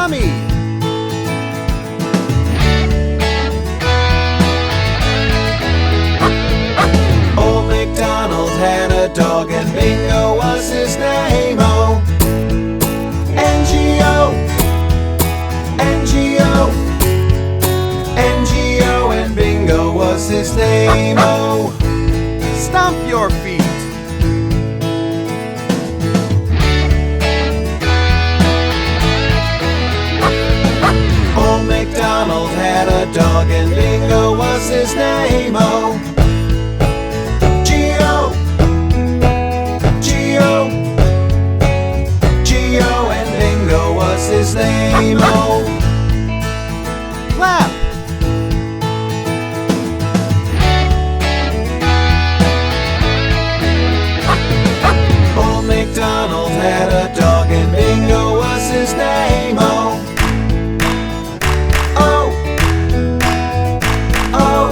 Yummy! Old MacDonald had a dog and Bingo was his name. Oh, N-G-O, N-G-O, N-G-O, and Bingo was his name. Oh, stomp your feet. Old MacDonald had a dog and Bingo was his name. Oh, G-O, G-O, G-O, and Bingo was his name. Oh, clap. Old MacDonald had a dog and Bingo was his name. Oh, oh, oh,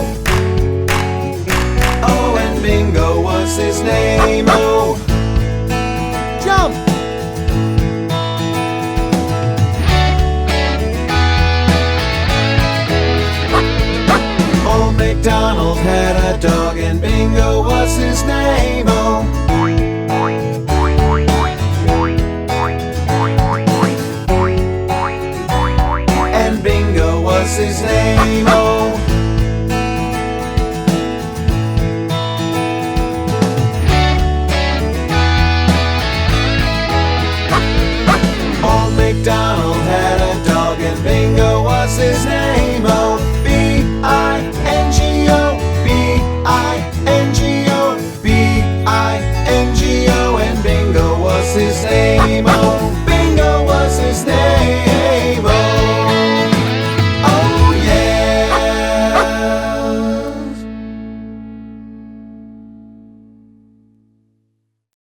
oh, and Bingo was his name. Oh, jump. Old MacDonald had a dog and Bingo was his name. Oh,